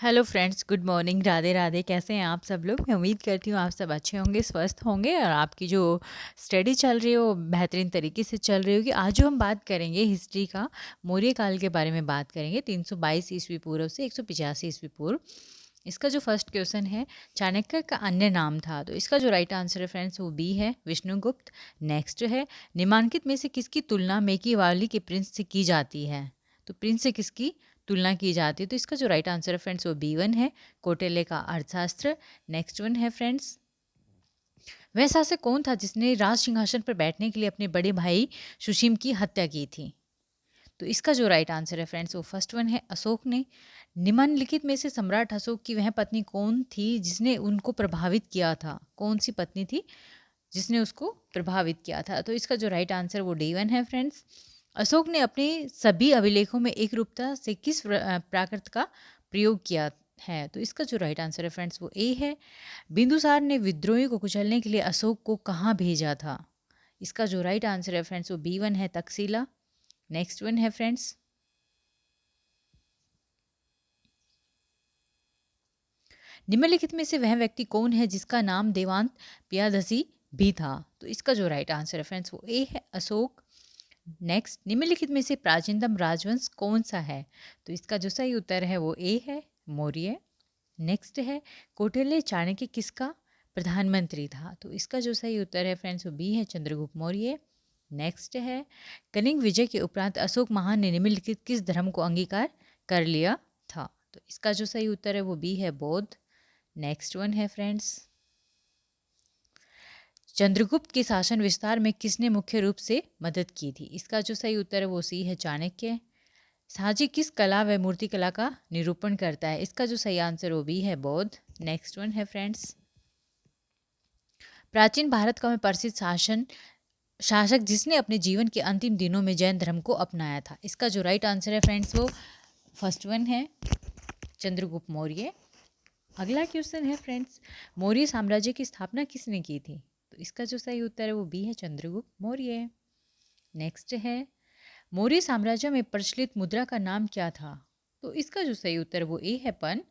Hello friends, good morning, Radhe Radhe. कैसे हैं आप सब लोग? मैं उम्मीद करती हूँ आप सब अच्छे होंगे, स्वस्थ होंगे और आपकी जो स्टडी चल रही हो बेहतरीन तरीके से चल रही होगी। आज जो हम बात करेंगे हिस्ट्री का, मौर्य काल के बारे में बात करेंगे। 322 ईस्वी पूर्व से 185 ईस्वी पूर्व। इसका जो फर्स्ट क्वेश्चन है, चाणक्य का अन्य नाम था, तो इसका जो राइट आंसर है फ्रेंड्स वो बी है, विष्णुगुप्त। नेक्स्ट है, निम्नलिखित में से किसकी तुलना मेकियावेली के प्रिंस से की जाती है? तो प्रिंस से किसकी तुलना की जाती है? तो इसका जो राइट आंसर है फ्रेंड्स वो B1 है, कौटिल्य का अर्थशास्त्र। नेक्स्ट वन है फ्रेंड्स, वह शासक कौन था जिसने राज सिंहासन पर बैठने के लिए अपने बड़े भाई सुसीम की हत्या की थी? तो इसका जो राइट आंसर है फ्रेंड्स वो फर्स्ट वन है, अशोक ने। निम्नलिखित में से सम्राट अशोक की वह पत्नी कौन थी जिसने उनको प्रभावित किया था? कौन सी पत्नी थी जिसने उसको प्रभावित किया था? तो इसका जो राइट आंसर वो D1 है फ्रेंड्स। अशोक ने अपने सभी अभिलेखों में एक रूपता से किस प्राकृत का प्रयोग किया है? तो इसका जो राइट आंसर है फ्रेंड्स वो ए है, बिंदुसार ने विद्रोही को कुचलने के लिए अशोक को कहाँ भेजा था? इसका जो राइट आंसर है फ्रेंड्स वो B1 है, तक्षशिला। नेक्स्ट वन है फ्रेंड्स, निम्नलिखित में से वह व्यक्ति कौन है जिसका नाम देवांत पियादसी भी था? तो इसका जो राइट आंसर है फ्रेंड्स वो ए है, अशोक। नेक्स्ट, निम्नलिखित में से प्राचीनतम राजवंश कौन सा है? तो इसका जो सही उत्तर है वो ए है, मौर्य। नेक्स्ट है, कौटिल्य चाणक्य किसका प्रधानमंत्री था? तो इसका जो सही उत्तर है फ्रेंड्स वो बी है, चंद्रगुप्त मौर्य। नेक्स्ट है, कलिंग विजय के उपरांत अशोक महान ने निम्नलिखित किस धर्म को अंगीकार कर लिया था? तो इसका जो सही उत्तर है वो बी है, बौद्ध। नेक्स्ट वन है फ्रेंड्स, चंद्रगुप्त के शासन विस्तार में किसने मुख्य रूप से मदद की थी? इसका जो सही उत्तर है वो सी है, चाणक्य। साहजी किस कला व मूर्तिकला का निरूपण करता है? इसका जो सही आंसर वो भी है, बौद्ध। नेक्स्ट वन है फ्रेंड्स, प्राचीन भारत का प्रसिद्ध शासक जिसने अपने जीवन के अंतिम दिनों में जैन धर्म को अपनाया था? इसका जो राइट आंसर है फ्रेंड्स वो फर्स्ट वन है, चंद्रगुप्त मौर्य। अगला क्वेश्चन है फ्रेंड्स, मौर्य साम्राज्य की स्थापना किसने की थी? तो इसका जो सही उत्तर है वो बी है, चंद्रगुप्त मौर्य। नेक्स्ट है, मौर्य साम्राज्य में प्रचलित मुद्रा का नाम क्या था? तो इसका जो सही उत्तर वो ए है, पन।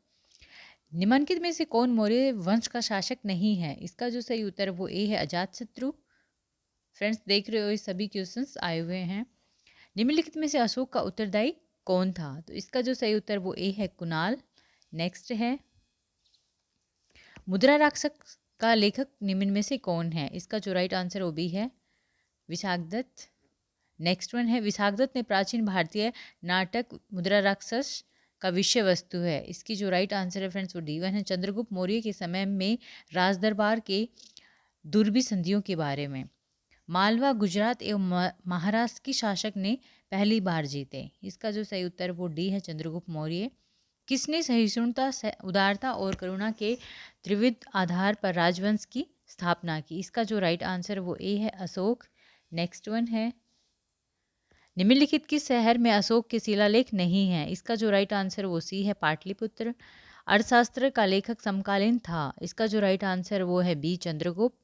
निम्नलिखित में से कौन मौर्य वंश का शासक नहीं है? इसका जो सही उत्तर वो ए है, अजातशत्रु। फ्रेंड्स देख रहे हो ये सभी क्वेश्चंस आए हुए हैं। निम्नलिखित में से अशोक का उत्तरदायी कौन था? तो इसका जो सही उत्तर वो ए है, कुणाल। नेक्स्ट है, मुद्रा राक्षस का लेखक निम्न में से कौन है? इसका जो राइट आंसर वो भी है, विशाखदत्त। नेक्स्ट वन है, विशाखदत्त ने प्राचीन भारतीय नाटक मुद्रा राक्षस का विषय वस्तु है। इसकी जो राइट आंसर है फ्रेंड्स वो D1 है, चंद्रगुप्त मौर्य के समय में राजदरबार के दुर्बी संधियों के बारे में। मालवा, गुजरात एवं महाराष्ट्र की शासक ने पहली बार जीते? इसका जो सही उत्तर वो डी है, चंद्रगुप्त मौर्य। किसने सहिष्णुता, उदारता और करुणा के त्रिविध आधार पर राजवंश की स्थापना की? इसका जो राइट आंसर वो ए है, अशोक। नेक्स्ट वन है, निम्नलिखित किस शहर में अशोक के शिलालेख नहीं है? इसका जो राइट आंसर वो सी है, पाटलिपुत्र। अर्थशास्त्र का लेखक समकालीन था? इसका जो राइट आंसर वो है बी, चंद्रगुप्त।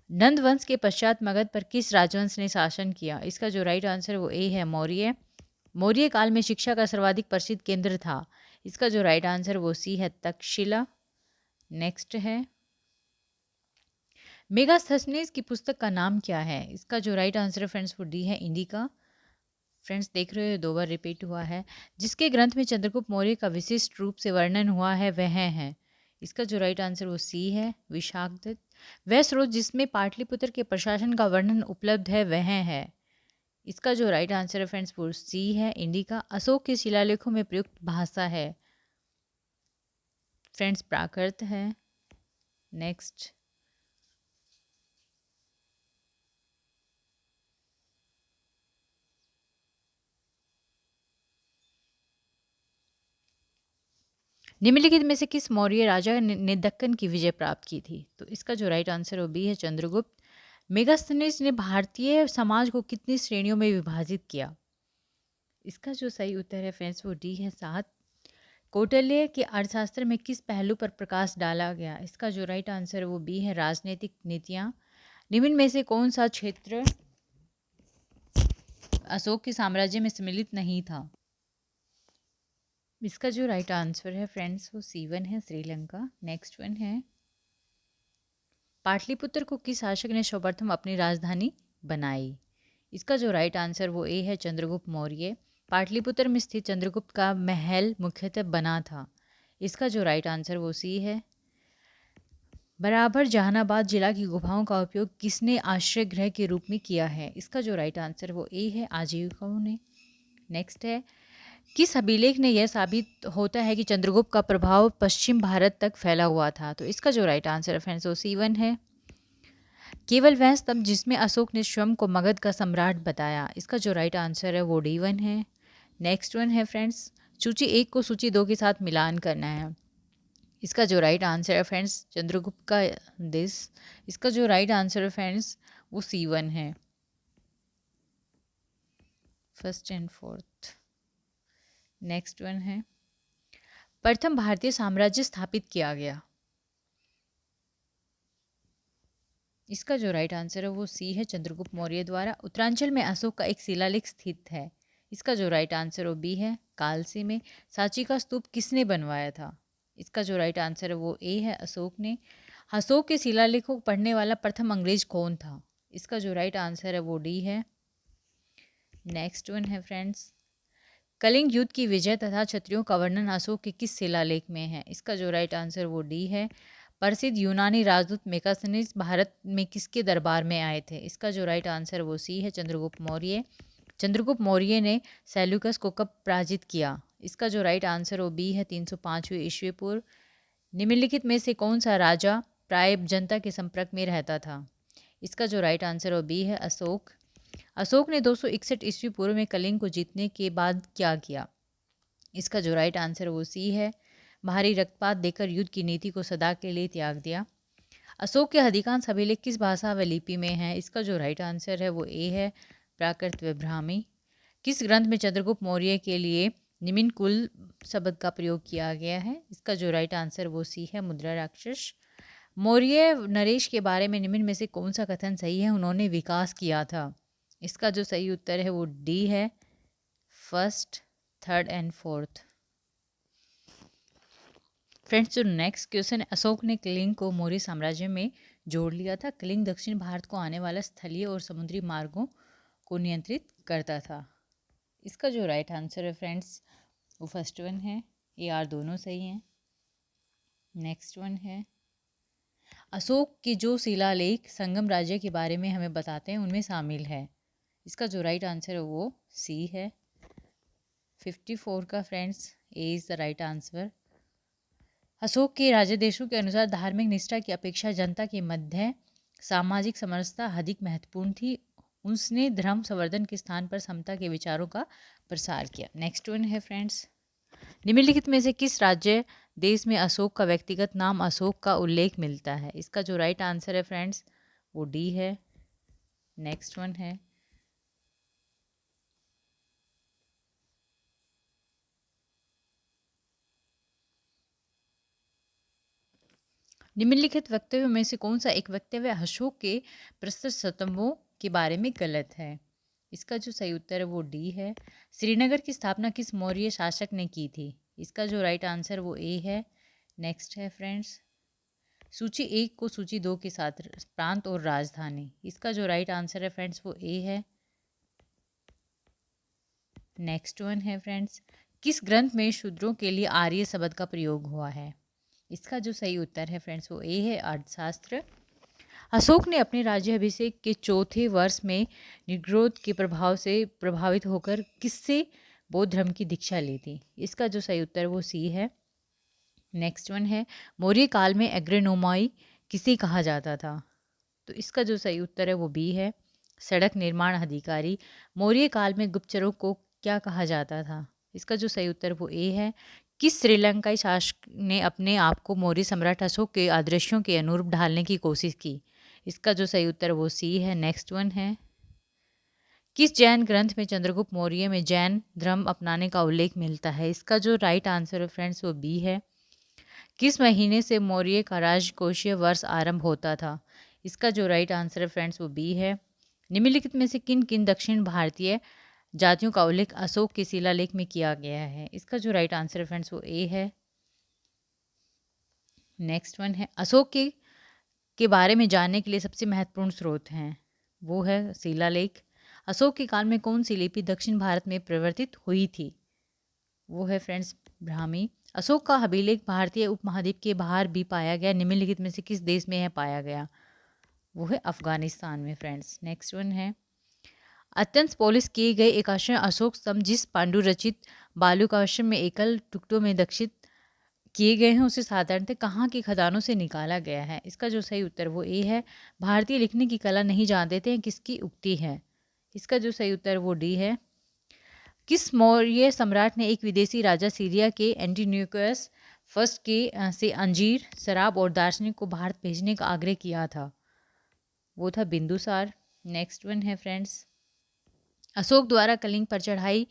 नंद वंश के पश्चात मगध पर किस राजवंश ने शासन किया? इसका जो राइट आंसर वो ए है, मौर्य। मौर्य काल में शिक्षा का सर्वाधिक प्रसिद्ध केंद्र था? इसका जो राइट आंसर वो सी है, तक्षशिला। नेक्स्ट है, मेगास्थनीज की पुस्तक का नाम क्या है? इसका जो राइट आंसर है फ्रेंड्स वो डी है, इंडिका। फ्रेंड्स देख रहे हो 2 बार रिपीट हुआ है। जिसके ग्रंथ में चंद्रगुप्त मौर्य का विशिष्ट रूप से वर्णन हुआ है वह है? इसका जो राइट आंसर वो सी है, विशाखदत्त। वह स्रोत जिसमें पाटलिपुत्र के प्रशासन का वर्णन उपलब्ध है वह है? इसका जो राइट आंसर है फ्रेंड्स वो सी है, इंडिका। अशोक के शिलालेखों में प्रयुक्त भाषा है फ्रेंड्स प्राकृत है। नेक्स्ट, निम्नलिखित में से किस मौर्य राजा ने दक्कन की विजय प्राप्त की थी? तो इसका जो राइट आंसर वो बी है, चंद्रगुप्त। मेगास्थनीज ने भारतीय समाज को कितनी श्रेणियों में विभाजित किया? इसका जो सही उत्तर है फ्रेंड्स वो डी है, 7। कौटिल्य के अर्थशास्त्र में किस पहलू पर प्रकाश डाला गया? इसका जो राइट आंसर वो बी है, राजनीतिक नीतियाँ। निम्न में से कौन सा क्षेत्र अशोक के साम्राज्य में सम्मिलित नहीं था? इसका जो राइट आंसर है फ्रेंड्स वो C1 है, श्रीलंका। नेक्स्ट वन है, पाटलिपुत्र को किस शासक ने सर्वप्रथम अपनी राजधानी बनाई? इसका जो राइट आंसर वो ए है, चंद्रगुप्त मौर्य। पाटलिपुत्र में स्थित चंद्रगुप्त का महल मुख्यतः बना था। इसका जो राइट आंसर वो सी है। बराबर जहानाबाद जिला की गुफाओं का उपयोग किसने आश्रय गृह के रूप में किया है? इसका जो राइट आंसर वो ए है, आजीविकाओं ने। नेक्स्ट है, किस अभिलेख ने यह साबित होता है कि चंद्रगुप्त का प्रभाव पश्चिम भारत तक फैला हुआ था? तो इसका जो राइट आंसर है फ्रेंड्स वो C1 है। केवल वह स्तंभ जिसमें अशोक ने स्वयं को मगध का सम्राट बताया। इसका जो राइट आंसर है वो D1 है। नेक्स्ट वन है फ्रेंड्स, सूची 1 को सूची 2 के साथ मिलान करना है। इसका जो राइट आंसर है फ्रेंड्स, चंद्रगुप्त का दिस। इसका जो राइट आंसर है फ्रेंड्स वो C1 है, first and fourth. Next one है, प्रथम भारतीय साम्राज्य स्थापित किया गया। इसका जो राइट आंसर है वो सी है, चंद्रगुप्त मौर्य द्वारा। उत्तरांचल में अशोक का एक शिलालेख स्थित है। इसका जो राइट आंसर वो बी है, कालसी में। सांची का स्तूप किसने बनवाया था? इसका जो राइट आंसर है वो ए है, अशोक ने। अशोक के शिलालेखों को पढ़ने वाला प्रथम अंग्रेज कौन था? इसका जो राइट आंसर है वो डी है। नेक्स्ट वन है फ्रेंड्स, कलिंग युद्ध की विजय तथा क्षत्रियों का वर्णन अशोक के किस शिलालेख में है? इसका जो राइट आंसर वो डी है। प्रसिद्ध यूनानी राजदूत मेगास्थनीज भारत में किसके दरबार में आए थे? इसका जो राइट आंसर वो सी है, चंद्रगुप्त मौर्य। चंद्रगुप्त मौर्य ने सेल्यूकस को कब पराजित किया? इसका जो राइट आंसर वो बी है, 305वीं ईस्वी पूर्व। निम्नलिखित में से कौन सा राजा प्राय जनता के संपर्क में रहता था? इसका जो राइट आंसर वो बी है, अशोक। अशोक ने 261 ईस्वी पूर्व में कलिंग को जीतने के बाद क्या किया? इसका जो राइट आंसर वो सी है, भारी रक्तपात देकर युद्ध की नीति को सदा के लिए त्याग दिया। अशोक के अधिकांश अभिलेख किस भाषा व लिपि में है? इसका जो राइट आंसर है वो ए है, प्राकृत व ब्राह्मी। किस ग्रंथ में चंद्रगुप्त मौर्य के लिए निम्न कुल शब्द का प्रयोग किया गया है? इसका जो राइट आंसर वो सी है, मुद्रा राक्षस। मौर्य नरेश के बारे में निम्न में से कौन सा कथन सही है? उन्होंने विकास किया था। इसका जो सही उत्तर है वो डी है, first, third and fourth. Friends, जो नेक्स्ट क्वेश्चन है, अशोक ने कलिंग को मौर्य साम्राज्य में जोड़ लिया था। कलिंग दक्षिण भारत को आने वाला स्थलीय और समुद्री मार्गों को नियंत्रित करता था। इसका जो राइट आंसर है फ्रेंड्स वो फर्स्ट वन है, ये आर दोनों सही हैं। नेक्स्ट वन है, अशोक के जो शिलालेख संगम राज्य के बारे में हमें बताते हैं उनमें शामिल है। इसका जो राइट आंसर है वो सी है, 54 का friends A is the right answer. Ashok के राजदेशों के अनुसार धार्मिक निष्ठा की अपेक्षा जनता के मध्य सामाजिक समरसता अधिक महत्वपूर्ण थी। उसने धर्म संवर्धन के स्थान पर समता के विचारों का प्रसार किया। नेक्स्ट वन है फ्रेंड्स, निम्नलिखित में से किस राज्य देश में अशोक का व्यक्तिगत नाम अशोक का उल्लेख मिलता है? इसका जो राइट आंसर है फ्रेंड्स वो डी है। नेक्स्ट वन है, निम्नलिखित वक्तव्यों में से कौन सा एक वक्तव्य अशोक के प्रस्तुत स्तंभों के बारे में गलत है? इसका जो सही उत्तर है वो डी है। श्रीनगर की स्थापना किस मौर्य शासक ने की थी? इसका जो राइट आंसर वो ए है। नेक्स्ट है फ्रेंड्स, सूची 1 को सूची 2 के साथ, प्रांत और राजधानी। इसका जो राइट आंसर है फ्रेंड्स वो ए है। नेक्स्ट वन है फ्रेंड्स, किस ग्रंथ में शूद्रों के लिए आर्य शब्द का प्रयोग हुआ है? इसका जो सही उत्तर है फ्रेंड्स वो ए है, अर्थशास्त्र। अशोक ने अपने राज्याभिषेक के चौथे वर्ष में निग्रोध के प्रभाव से प्रभावित होकर किससे बौद्ध धर्म की दीक्षा ली थी? इसका जो सही उत्तर वो सी है। नेक्स्ट वन है, मौर्य काल में एग्रोनोमाई किसे कहा जाता था? तो इसका जो सही उत्तर है वो बी है, सड़क निर्माण अधिकारी। मौर्य काल में गुप्तचरों को क्या कहा जाता था? इसका जो सही उत्तर वो ए है। किस श्रीलंकाई शासक ने अपने आप को मौर्य सम्राट अशोक के आदर्शों के अनुरूप ढालने की कोशिश की? इसका जो सही उत्तर वो सी है। नेक्स्ट वन है, किस जैन ग्रंथ में चंद्रगुप्त मौर्य में जैन धर्म अपनाने का उल्लेख मिलता है? इसका जो राइट आंसर है फ्रेंड्स वो बी है। किस महीने से मौर्य का राजकोषीय वर्ष आरंभ होता था? इसका जो राइट आंसर है फ्रेंड्स वो बी है। निम्नलिखित में से किन किन दक्षिण भारतीय जातियों का उल्लेख अशोक के शिलालेख में किया गया है? इसका जो राइट आंसर है फ्रेंड्स वो ए है। नेक्स्ट वन है, अशोक के बारे में जानने के लिए सबसे महत्वपूर्ण स्रोत हैं, वो है शिलालेख। अशोक के काल में कौन सी लिपि दक्षिण भारत में प्रवर्तित हुई थी? वो है फ्रेंड्स ब्राह्मी। अशोक का अभिलेख भारतीय उपमहाद्वीप के बाहर भी पाया गया, निम्नलिखित में से किस देश में है पाया गया? वो है अफगानिस्तान में फ्रेंड्स। नेक्स्ट वन है, अत्यंत पॉलिश किए गए एक आश्रम अशोक स्तंभ जिस पांडु रचित बालुकाश्रम में एकल टुकड़ों में दक्षित किए गए हैं, उसे साधारणतः कहाँ की खदानों से निकाला गया है? इसका जो सही उत्तर वो ए है। भारतीय लिखने की कला नहीं जानते थे किसकी उक्ति है? इसका जो सही उत्तर वो डी है। किस मौर्य सम्राट ने एक विदेशी राजा सीरिया के एंटीन्यूकस फर्स्ट के से अंजीर, शराब और दार्शनिक को भारत भेजने का आग्रह किया था? वो था बिंदुसार। नेक्स्ट वन है फ्रेंड्स, अशोक द्वारा कलिंग पर चढ़ाई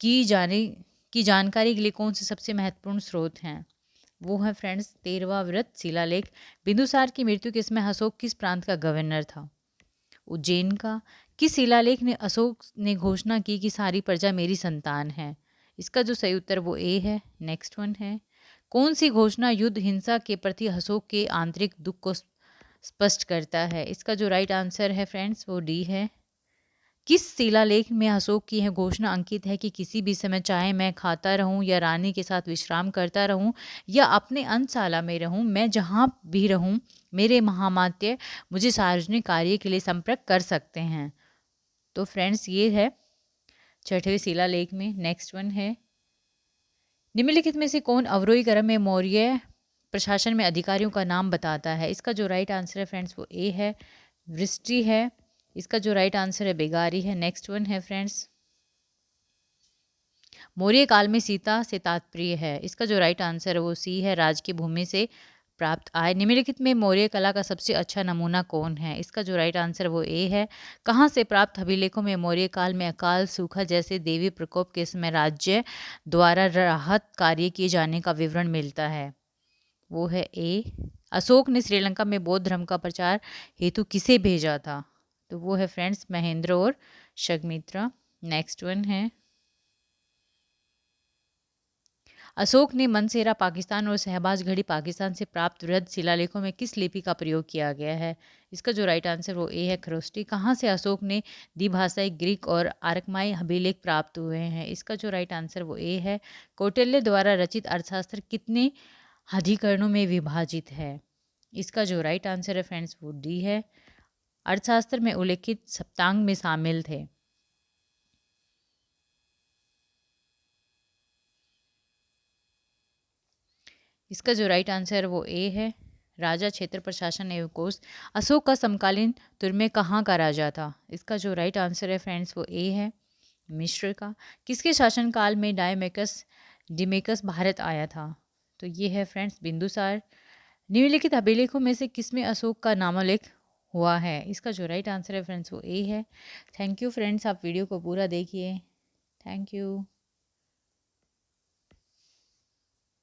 की जानकारी के लिए कौन से सबसे महत्वपूर्ण स्रोत हैं? वो है फ्रेंड्स 13वां व्रत शिलालेख। बिंदुसार की मृत्यु के समय अशोक किस प्रांत का गवर्नर था? उज्जैन का। किस शिलालेख ने अशोक ने घोषणा की कि सारी प्रजा मेरी संतान है? इसका जो सही उत्तर वो ए है। नेक्स्ट वन है, कौन सी घोषणा युद्ध हिंसा के प्रति अशोक के आंतरिक दुख को स्पष्ट करता है? इसका जो राइट आंसर है फ्रेंड्स वो डी है। किस शिलालेख में अशोक की यह घोषणा अंकित है कि किसी भी समय चाहे मैं खाता रहूं या रानी के साथ विश्राम करता रहूं या अपने अंशशाला में रहूं, मैं जहां भी रहूं मेरे महामात्य मुझे सार्वजनिक कार्य के लिए संपर्क कर सकते हैं? तो फ्रेंड्स ये है 6वें शिलालेख में। नेक्स्ट वन है, निम्नलिखित में से कौन अवरोही क्रम में मौर्य प्रशासन में अधिकारियों का नाम बताता है? इसका जो राइट आंसर है फ्रेंड्स वो ए है, वृष्टि है। इसका जो राइट आंसर है बेगारी है। नेक्स्ट वन है फ्रेंड्स, मौर्य काल में सीता से तात्पर्य है? इसका जो राइट आंसर है वो सी है, राज की भूमि से प्राप्त आय। निम्नलिखित में मौर्य कला का सबसे अच्छा नमूना कौन है? इसका जो राइट आंसर वो ए है। कहाँ से प्राप्त अभिलेखों में मौर्य काल में अकाल, सूखा जैसे देवी प्रकोप के समय राज्य द्वारा राहत कार्य किए जाने का विवरण मिलता है? वो है ए। अशोक ने श्रीलंका में बौद्ध धर्म का प्रचार हेतु किसे भेजा था? तो वो है फ्रेंड्स महेंद्र और शग्मित्रा। नेक्स्ट वन है, अशोक ने मनसेरा पाकिस्तान और शहबाज घड़ी पाकिस्तान से प्राप्त वृहद शिलालेखों में किस लिपि का प्रयोग किया गया है? इसका जो राइट आंसर वो ए है, खरोष्टी। कहाँ से अशोक ने द्विभाषाई ग्रीक और आर्कमाई अभिलेख प्राप्त हुए हैं? इसका जो राइट आंसर वो ए है। कौटिल्य द्वारा रचित अर्थशास्त्र कितने अधिकरणों में विभाजित है? इसका जो राइट आंसर है फ्रेंड्स वो डी है, अर्थशास्त्र में उल्लेखित सप्तांग में शामिल थे। इसका जो राइट आंसर वो ए है, राजा, क्षेत्र प्रशासन एवं कोष। अशोक का समकालीन तुर्मे कहाँ का राजा था? इसका जो राइट आंसर है फ्रेंड्स वो ए है, मिस्र का। किसके शासनकाल में डिमेकस भारत आया था? तो ये है फ्रेंड्स बिंदुसार। निम्नलिखित अभिलेखों में से किसमें अशोक का नामोल्लेख हुआ है? इसका जो राइट आंसर है फ्रेंड्स वो ए है। थैंक यू फ्रेंड्स, आप वीडियो को पूरा देखिए। Thank you.